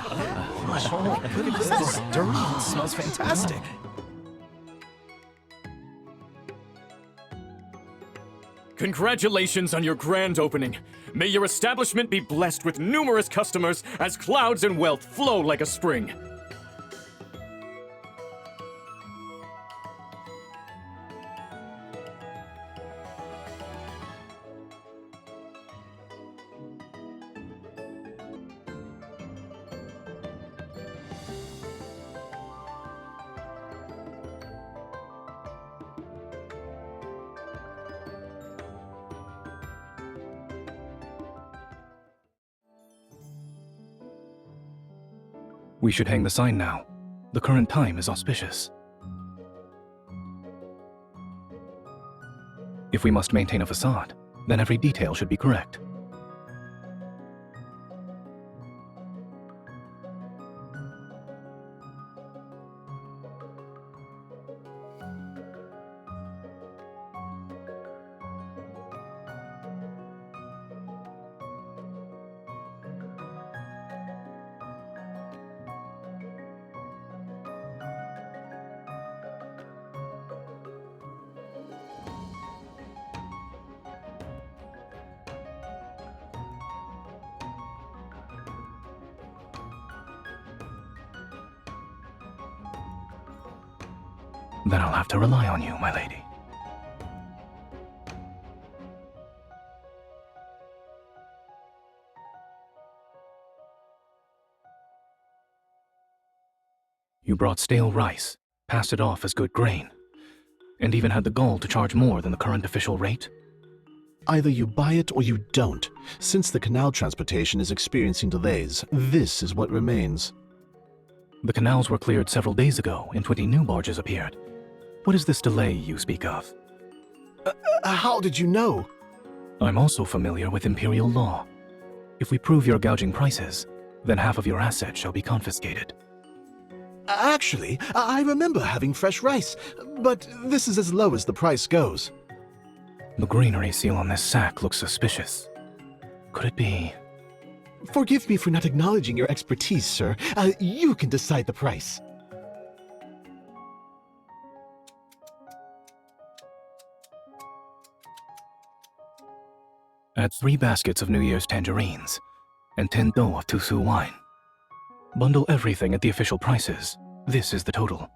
What is this? Dirty. It smells fantastic. Congratulations on your grand opening. May your establishment be blessed with numerous customers as clouds and wealth flow like a spring. We should hang the sign now. The current time is auspicious. If we must maintain a facade, then every detail should be correct. Then I'll have to rely on you, my lady. You brought stale rice, passed it off as good grain, and even had the gall to charge more than the current official rate? Either you buy it or you don't. Since the canal transportation is experiencing delays, this is what remains. The canals were cleared several days ago, and 20 new barges appeared. What is this delay you speak of? How did you know? I'm also familiar with imperial law. If we prove you're gouging prices, then half of your assets shall be confiscated. Actually, I remember having fresh rice, but this is as low as the price goes. The greenery seal on this sack looks suspicious. Could it be? Forgive me for not acknowledging your expertise, sir. You can decide the price. Add 3 baskets of New Year's tangerines and 10 dough of Tusu wine. Bundle everything at the official prices. This is the total.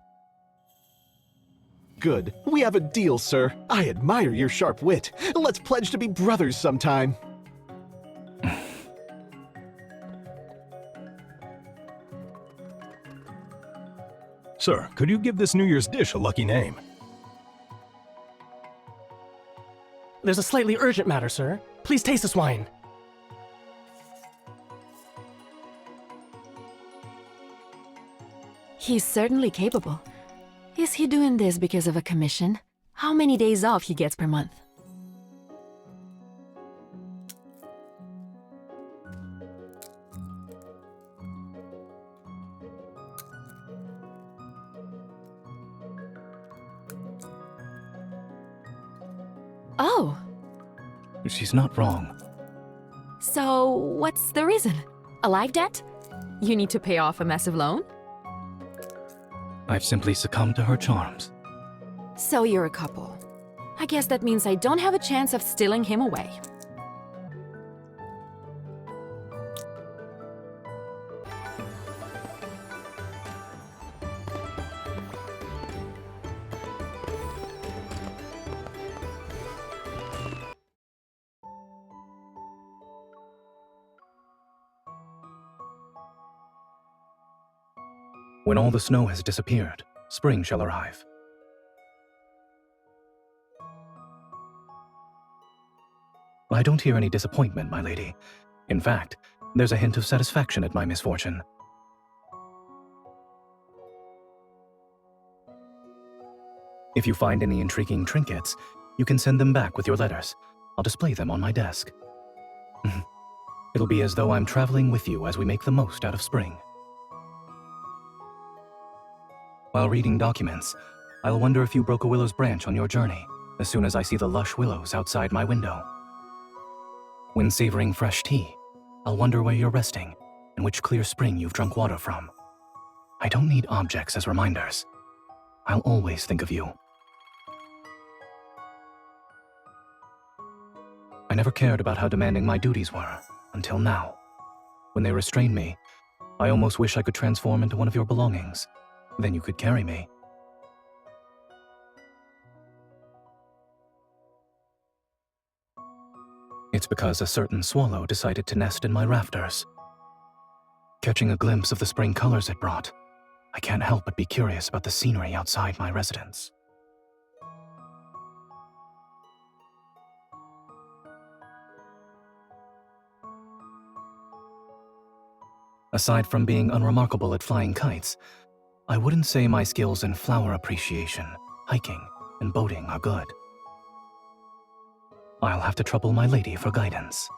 Good. We have a deal, sir. I admire your sharp wit. Let's pledge to be brothers sometime. Sir, could you give this New Year's dish a lucky name? There's a slightly urgent matter, sir. Please taste this wine. He's certainly capable. Is he doing this because of a commission? How many days off he gets per month? Oh. She's not wrong. So, what's the reason? A life debt? You need to pay off a massive loan? I've simply succumbed to her charms. So you're a couple. I guess that means I don't have a chance of stealing him away. When all the snow has disappeared, spring shall arrive. I don't hear any disappointment, my lady. In fact, there's a hint of satisfaction at my misfortune. If you find any intriguing trinkets, you can send them back with your letters. I'll display them on my desk. It'll be as though I'm traveling with you as we make the most out of spring. While reading documents, I'll wonder if you broke a willow's branch on your journey, as soon as I see the lush willows outside my window. When savoring fresh tea, I'll wonder where you're resting, and which clear spring you've drunk water from. I don't need objects as reminders. I'll always think of you. I never cared about how demanding my duties were, until now. When they restrained me, I almost wish I could transform into one of your belongings. Then you could carry me. It's because a certain swallow decided to nest in my rafters. Catching a glimpse of the spring colors it brought, I can't help but be curious about the scenery outside my residence. Aside from being unremarkable at flying kites, I wouldn't say my skills in flower appreciation, hiking, and boating are good. I'll have to trouble my lady for guidance.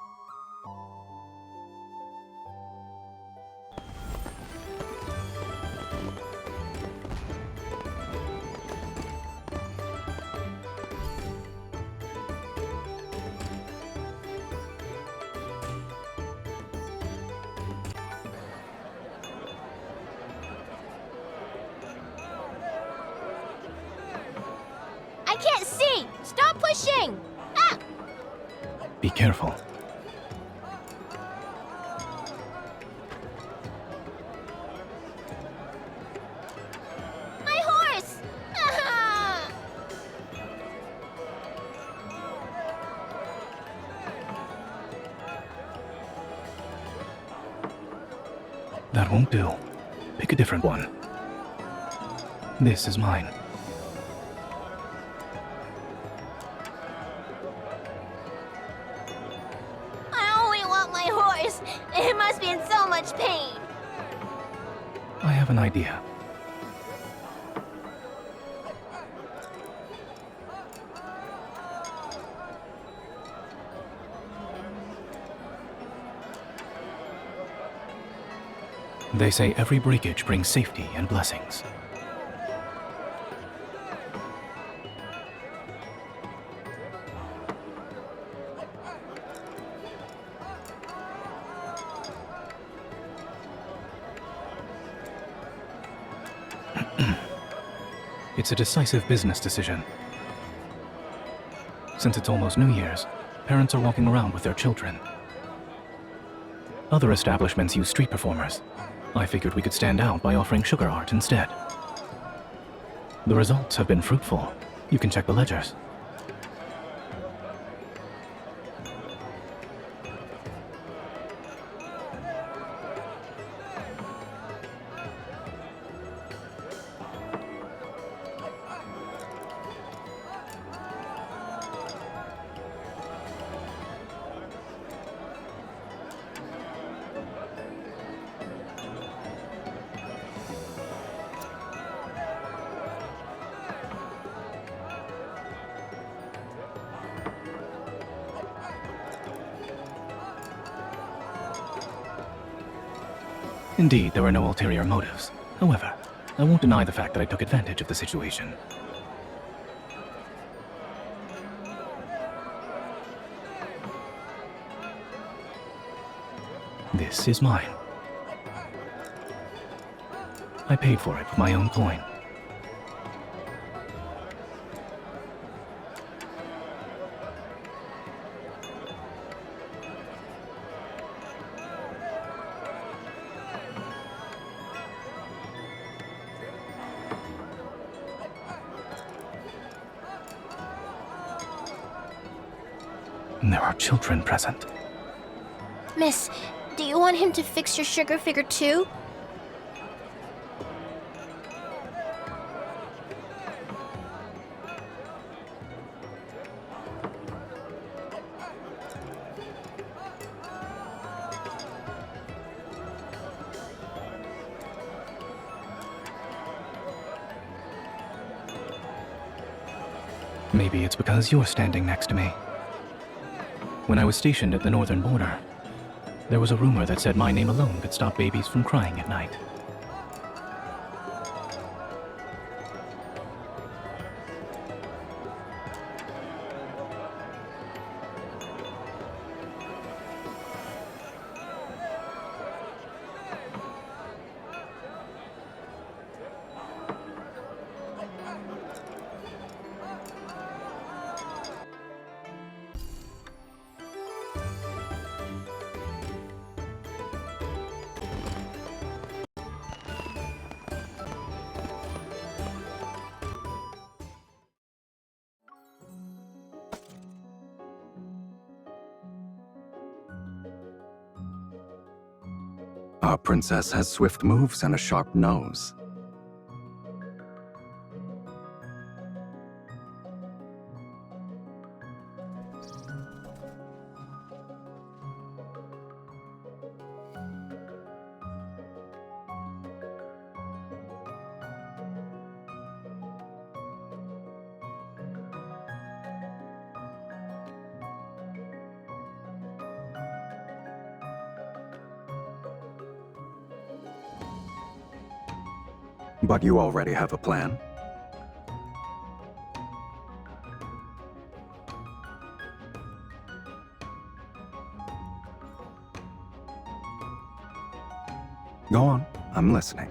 I can't see! Stop pushing! Ah! Be careful. My horse! Ah! That won't do. Pick a different one. This is mine. I only want my horse! It must be in so much pain! I have an idea. They say every breakage brings safety and blessings. It's a decisive business decision. Since it's almost New Year's, parents are walking around with their children. Other establishments use street performers. I figured we could stand out by offering sugar art instead. The results have been fruitful. You can check the ledgers. Indeed, there were no ulterior motives. However, I won't deny the fact that I took advantage of the situation. This is mine. I paid for it with my own coin. There are children present. Miss, do you want him to fix your sugar figure too? Maybe it's because you're standing next to me. When I was stationed at the northern border, there was a rumor that said my name alone could stop babies from crying at night. Our princess has swift moves and a sharp nose. But you already have a plan? Go on, I'm listening.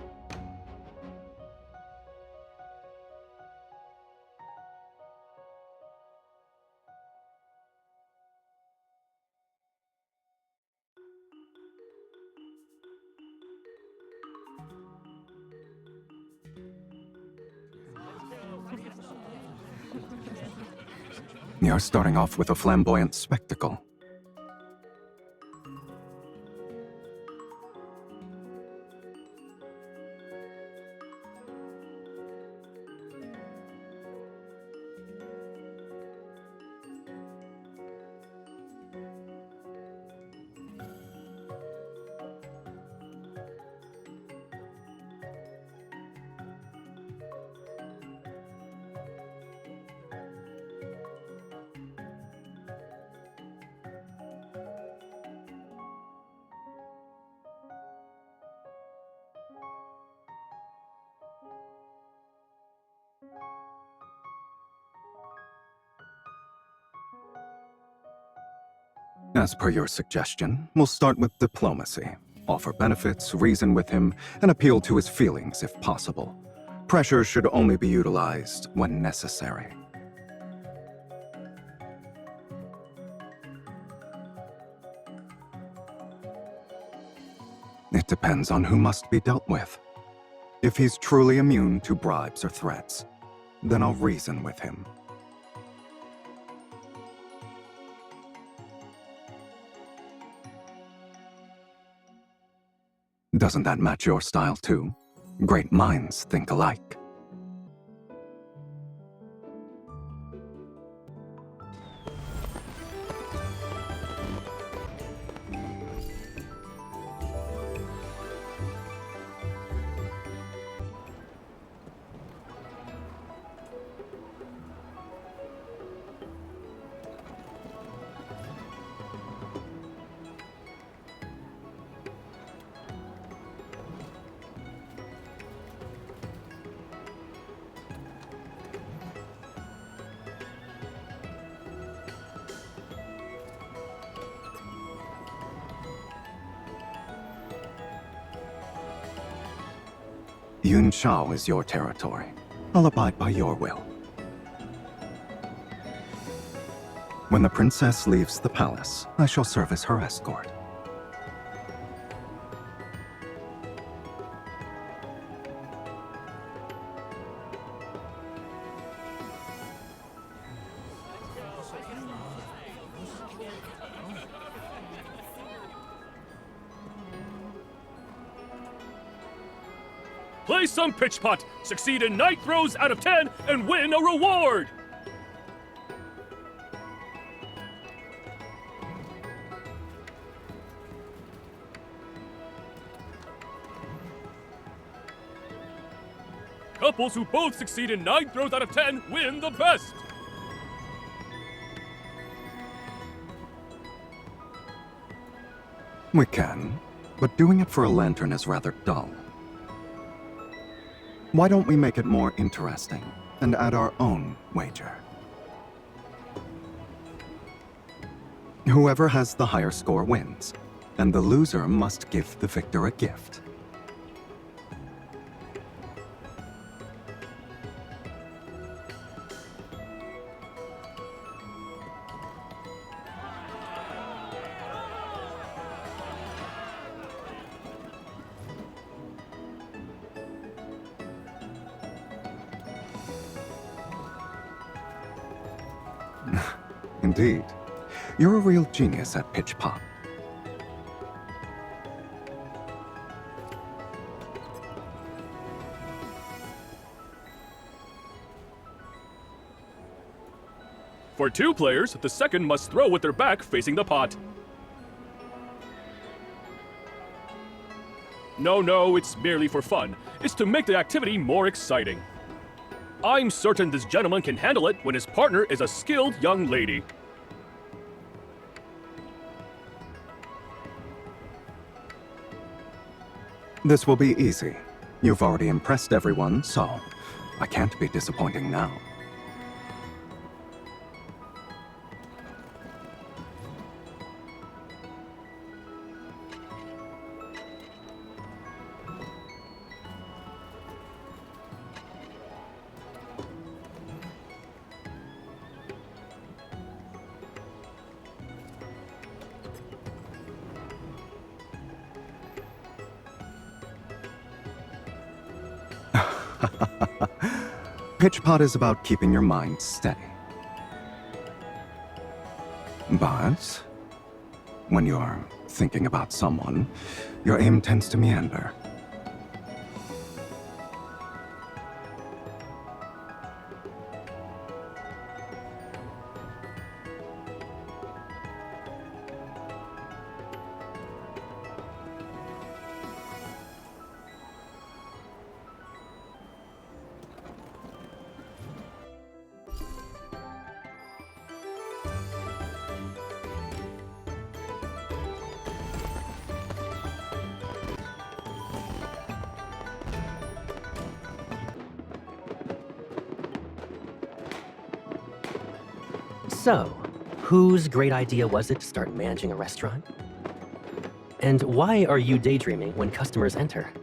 You're starting off with a flamboyant spectacle. As per your suggestion, we'll start with diplomacy. Offer benefits, reason with him, and appeal to his feelings if possible. Pressure should only be utilized when necessary. It depends on who must be dealt with. If he's truly immune to bribes or threats, then I'll reason with him. Doesn't that match your style too? Great minds think alike. Yun Shao is your territory. I'll abide by your will. When the princess leaves the palace, I shall serve as her escort. Play some pitch pot, succeed in 9 throws out of 10, and win a reward! Couples who both succeed in 9 throws out of 10 win the best! We can, but doing it for a lantern is rather dull. Why don't we make it more interesting and add our own wager? Whoever has the higher score wins, and the loser must give the victor a gift. Indeed. You're a real genius at pitch pop. For 2 players, the second must throw with their back facing the pot. No, it's merely for fun. It's to make the activity more exciting. I'm certain this gentleman can handle it when his partner is a skilled young lady. This will be easy. You've already impressed everyone, so I can't be disappointing now. Pitchpot is about keeping your mind steady. But when you're thinking about someone, your aim tends to meander. So, whose great idea was it to start managing a restaurant? And why are you daydreaming when customers enter?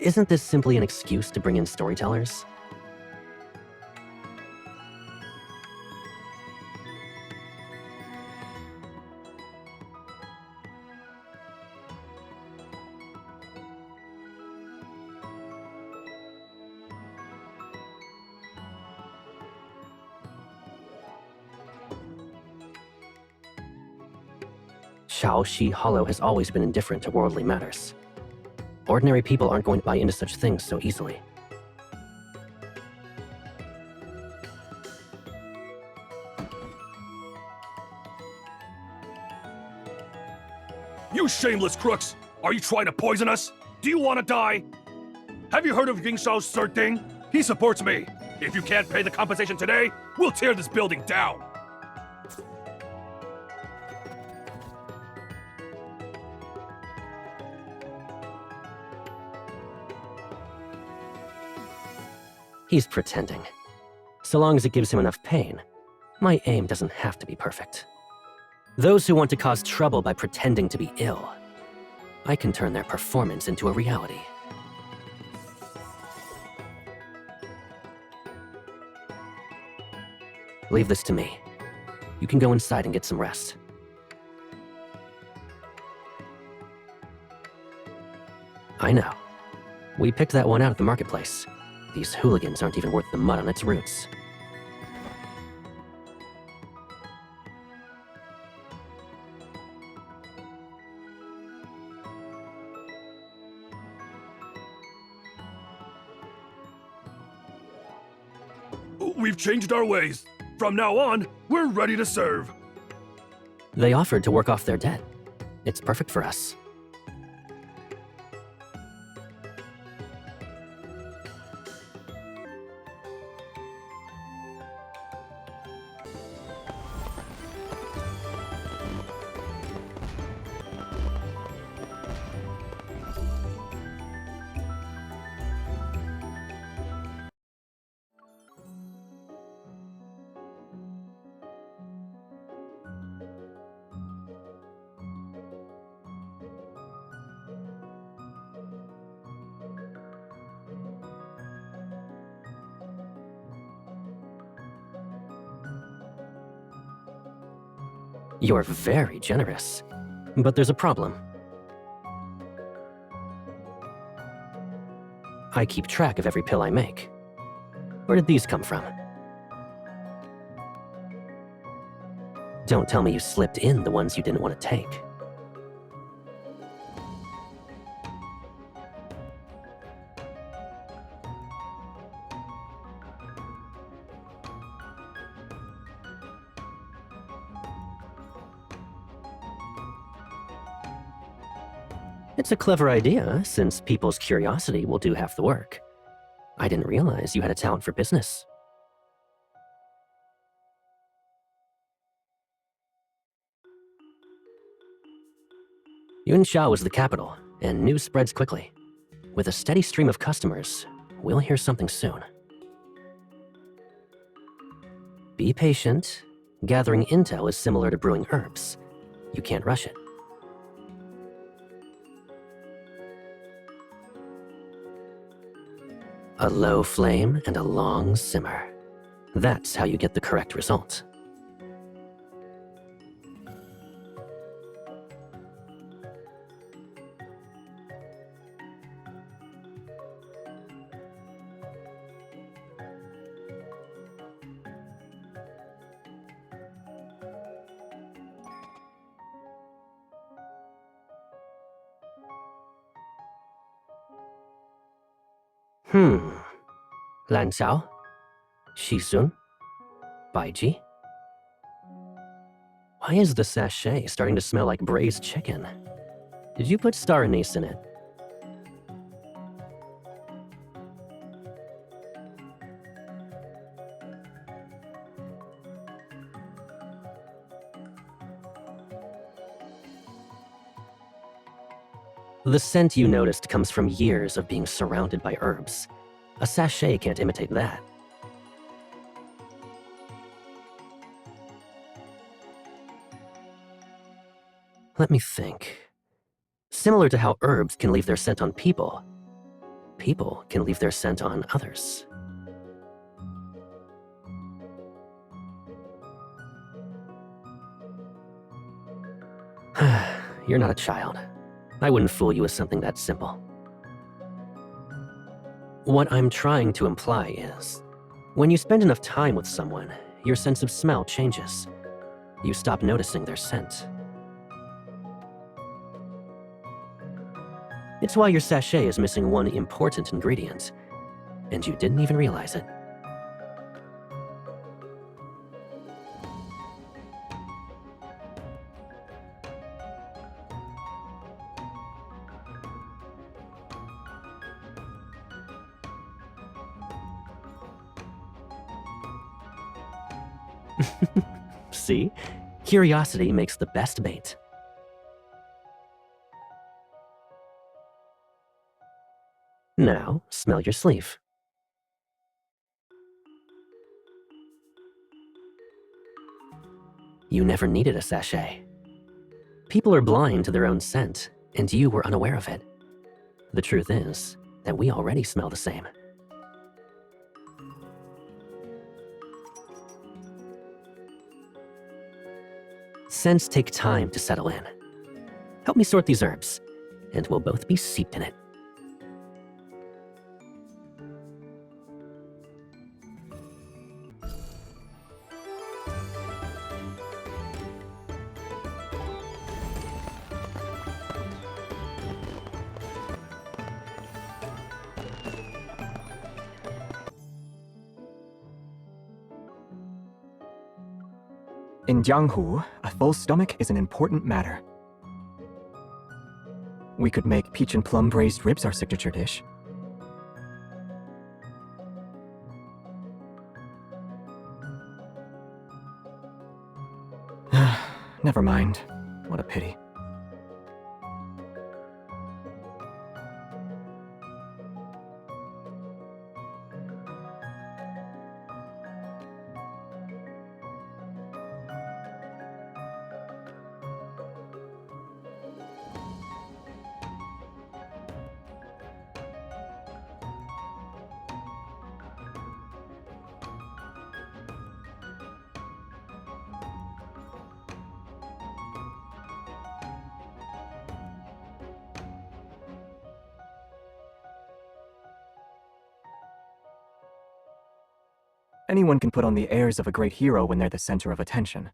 Isn't this simply an excuse to bring in storytellers? Shaoxi Hollow has always been indifferent to worldly matters. Ordinary people aren't going to buy into such things so easily. You shameless crooks! Are you trying to poison us? Do you want to die? Have you heard of Ying Shao's third thing? He supports me. If you can't pay the compensation today, we'll tear this building down. He's pretending. So long as it gives him enough pain, my aim doesn't have to be perfect. Those who want to cause trouble by pretending to be ill, I can turn their performance into a reality. Leave this to me. You can go inside and get some rest. I know. We picked that one out at the marketplace. These hooligans aren't even worth the mud on its roots. We've changed our ways. From now on, we're ready to serve. They offered to work off their debt. It's perfect for us. You're very generous. But there's a problem. I keep track of every pill I make. Where did these come from? Don't tell me you slipped in the ones you didn't want to take. It's a clever idea, since people's curiosity will do half the work. I didn't realize you had a talent for business. Yunxiao is the capital, and news spreads quickly. With a steady stream of customers, we'll hear something soon. Be patient. Gathering intel is similar to brewing herbs. You can't rush it. A low flame and a long simmer. That's how you get the correct result. Lan Xiao? Shizun? Baiji? Why is the sachet starting to smell like braised chicken? Did you put star anise in it? The scent you noticed comes from years of being surrounded by herbs. A sachet can't imitate that. Let me think. Similar to how herbs can leave their scent on people, people can leave their scent on others. You're not a child. I wouldn't fool you with something that simple. What I'm trying to imply is, when you spend enough time with someone, your sense of smell changes. You stop noticing their scent. It's why your sachet is missing one important ingredient, and you didn't even realize it. See? Curiosity makes the best bait. Now, smell your sleeve. You never needed a sachet. People are blind to their own scent, and you were unaware of it. The truth is that we already smell the same. Scents take time to settle in. Help me sort these herbs, and we'll both be steeped in it. In Jianghu, a full stomach is an important matter. We could make peach and plum braised ribs our signature dish. Never mind. What a pity. Anyone can put on the airs of a great hero when they're the center of attention.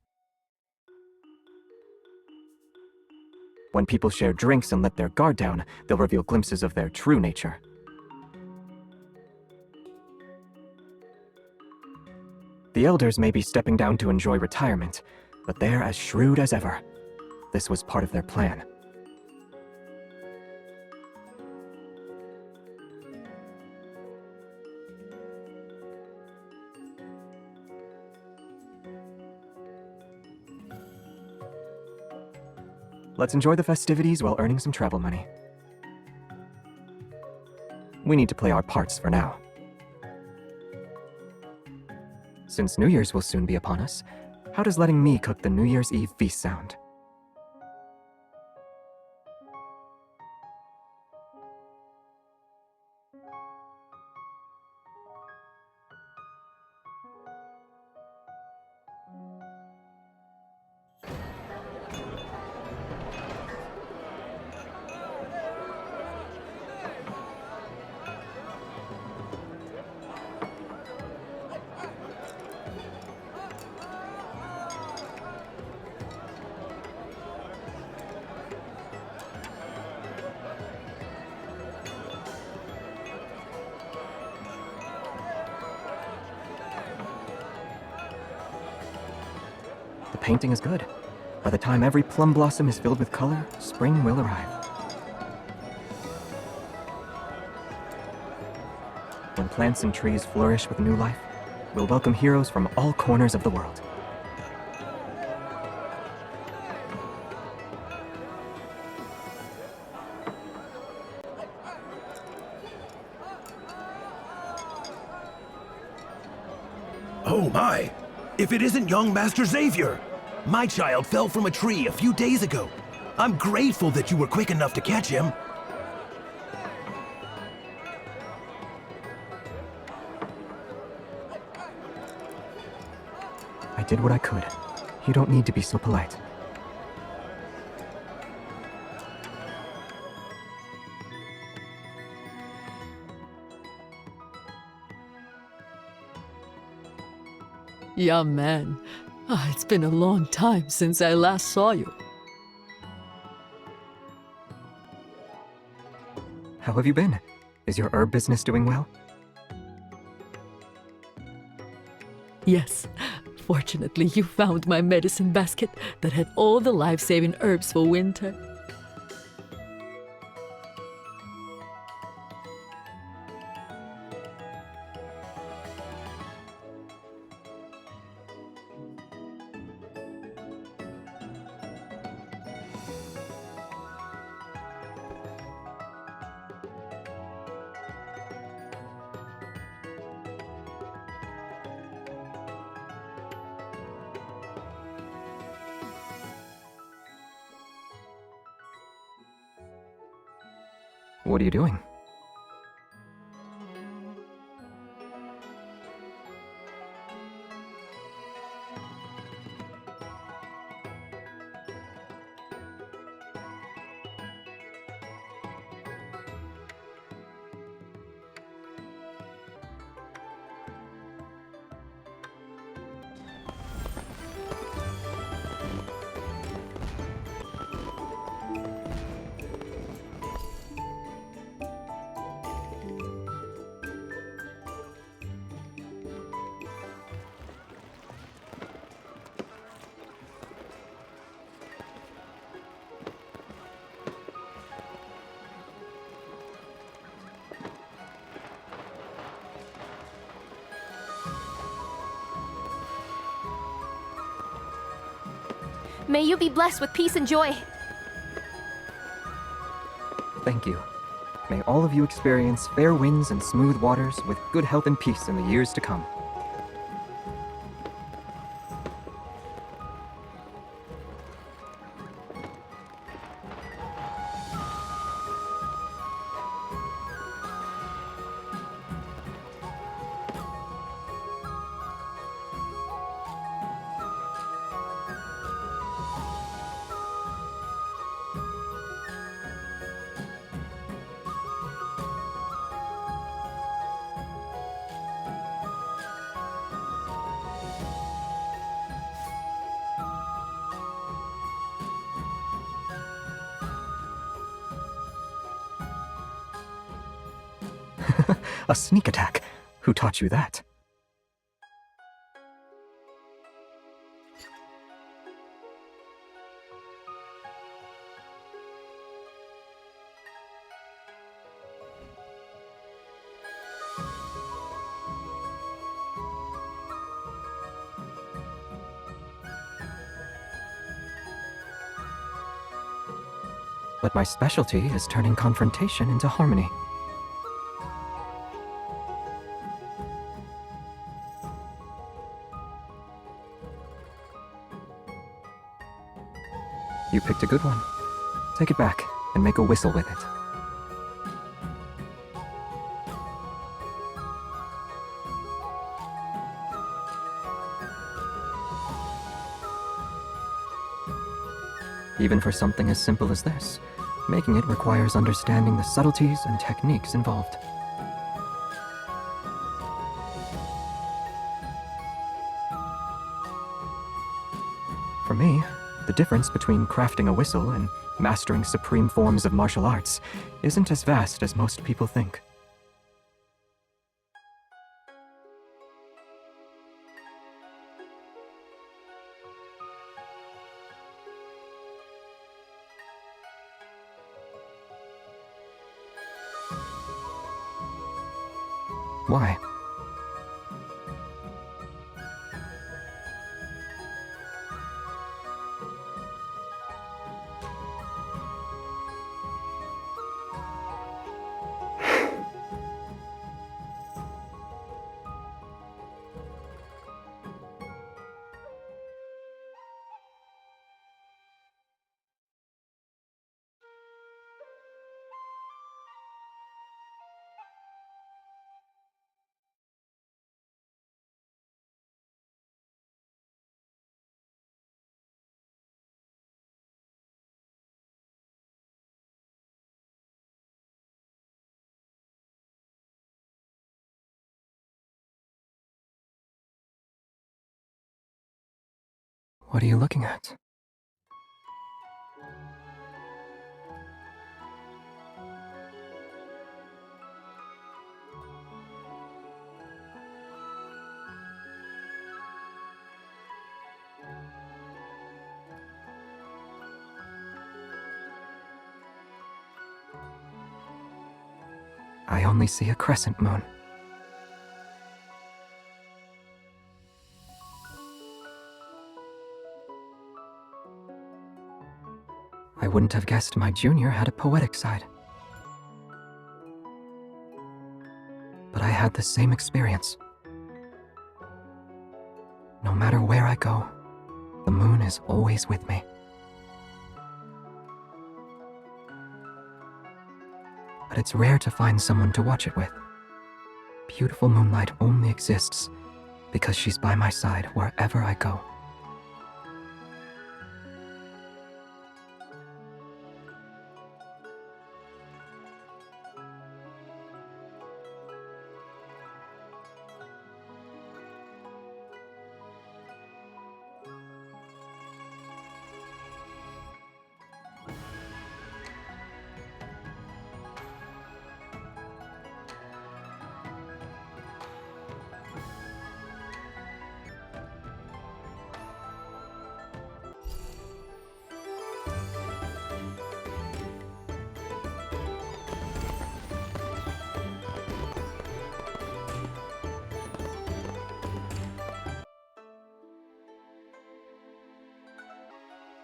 When people share drinks and let their guard down, they'll reveal glimpses of their true nature. The elders may be stepping down to enjoy retirement, but they're as shrewd as ever. This was part of their plan. Let's enjoy the festivities while earning some travel money. We need to play our parts for now. Since New Year's will soon be upon us, how does letting me cook the New Year's Eve feast sound? The painting is good. By the time every plum blossom is filled with color, spring will arrive. When plants and trees flourish with new life, we'll welcome heroes from all corners of the world. Oh my! If it isn't young Master Xavier! My child fell from a tree a few days ago. I'm grateful that you were quick enough to catch him. I did what I could. You don't need to be so polite. Young man, it's been a long time since I last saw you. How have you been? Is your herb business doing well? Yes, fortunately you found my medicine basket that had all the life-saving herbs for winter. What are you doing? May you be blessed with peace and joy. Thank you. May all of you experience fair winds and smooth waters with good health and peace in the years to come. A sneak attack? Who taught you that? But my specialty is turning confrontation into harmony. You picked a good one. Take it back and make a whistle with it. Even for something as simple as this, making it requires understanding the subtleties and techniques involved. For me, the difference between crafting a whistle and mastering supreme forms of martial arts isn't as vast as most people think. Why? What are you looking at? I only see a crescent moon. I wouldn't have guessed my junior had a poetic side. But I had the same experience. No matter where I go, the moon is always with me. But it's rare to find someone to watch it with. Beautiful moonlight only exists because she's by my side wherever I go.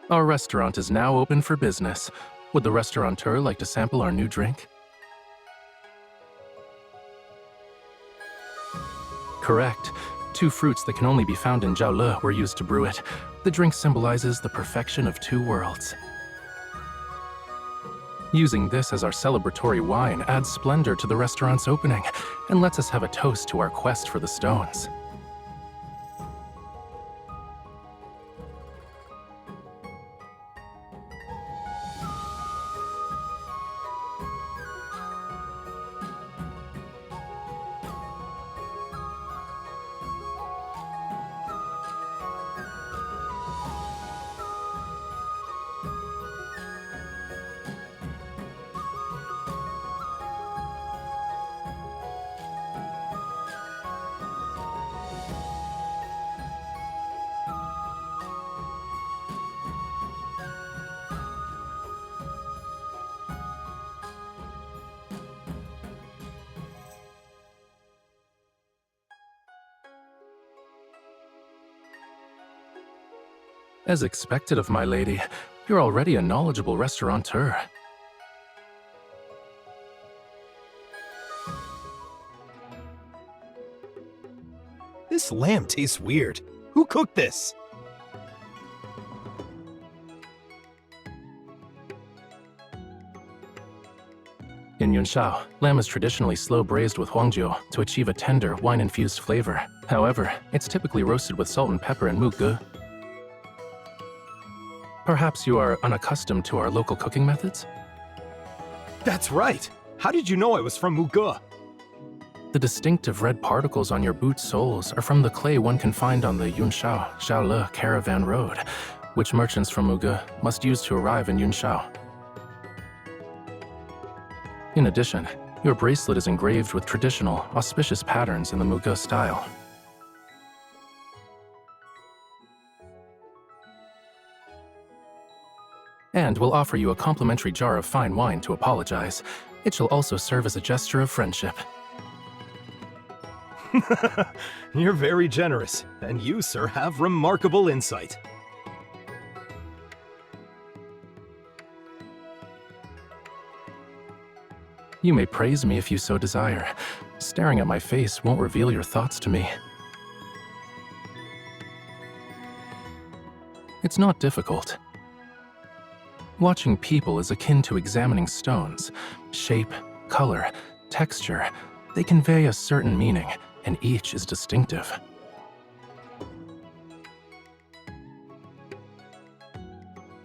Our restaurant is now open for business. Would the restaurateur like to sample our new drink? Correct. 2 fruits that can only be found in Jiaole were used to brew it. The drink symbolizes the perfection of 2 worlds. Using this as our celebratory wine adds splendor to the restaurant's opening and lets us have a toast to our quest for the stones. As expected of my lady, you're already a knowledgeable restaurateur. This lamb tastes weird. Who cooked this? In Yunshao, lamb is traditionally slow braised with huangjiu to achieve a tender, wine-infused flavor. However, it's typically roasted with salt and pepper and mugu. Perhaps you are unaccustomed to our local cooking methods? That's right. How did you know I was from Muge? The distinctive red particles on your boot soles are from the clay one can find on the Yunshao Shaole Caravan Road, which merchants from Muge must use to arrive in Yunshao. In addition, your bracelet is engraved with traditional, auspicious patterns in the Muge style. And we'll offer you a complimentary jar of fine wine to apologize. It shall also serve as a gesture of friendship. You're very generous, and you, sir, have remarkable insight. You may praise me if you so desire. Staring at my face won't reveal your thoughts to me. It's not difficult. Watching people is akin to examining stones. Shape, color, texture, they convey a certain meaning, and each is distinctive.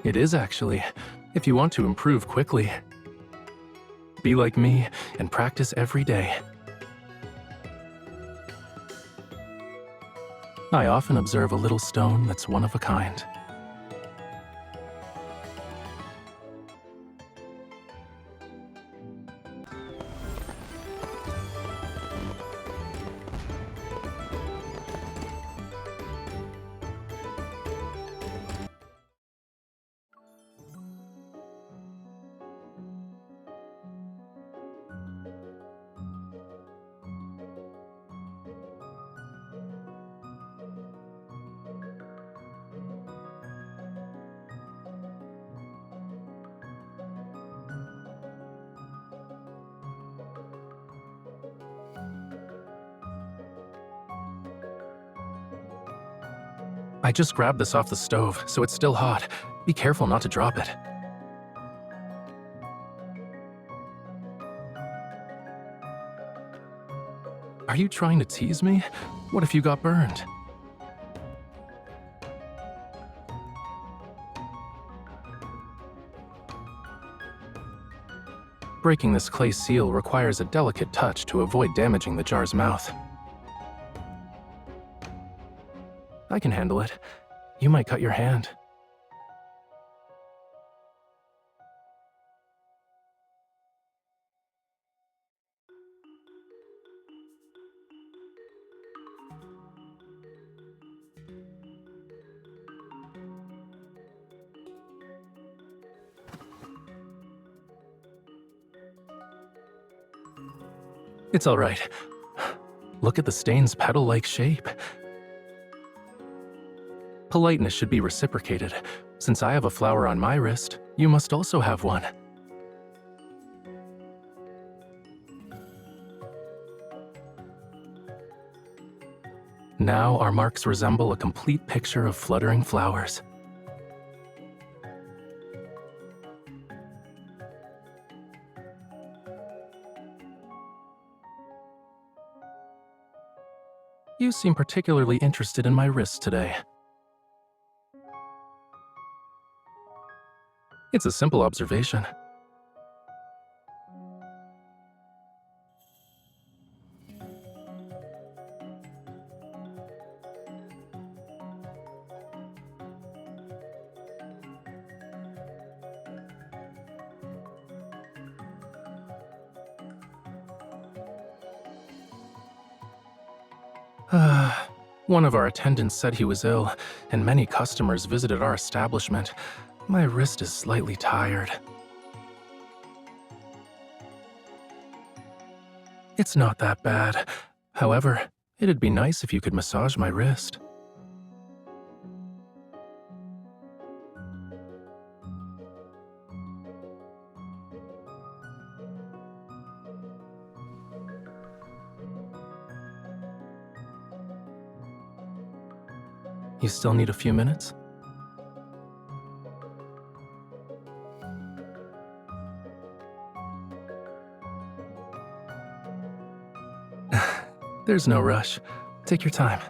It is actually, if you want to improve quickly. Be like me and practice every day. I often observe a little stone that's one of a kind. I just grabbed this off the stove, so it's still hot. Be careful not to drop it. Are you trying to tease me? What if you got burned? Breaking this clay seal requires a delicate touch to avoid damaging the jar's mouth. I can handle it. You might cut your hand. It's all right. Look at the stain's petal-like shape. Politeness should be reciprocated. Since I have a flower on my wrist, you must also have one. Now our marks resemble a complete picture of fluttering flowers. You seem particularly interested in my wrist today. It's a simple observation. One of our attendants said he was ill, and many customers visited our establishment. My wrist is slightly tired. It's not that bad. However, it'd be nice if you could massage my wrist. You still need a few minutes? There's no rush. Take your time.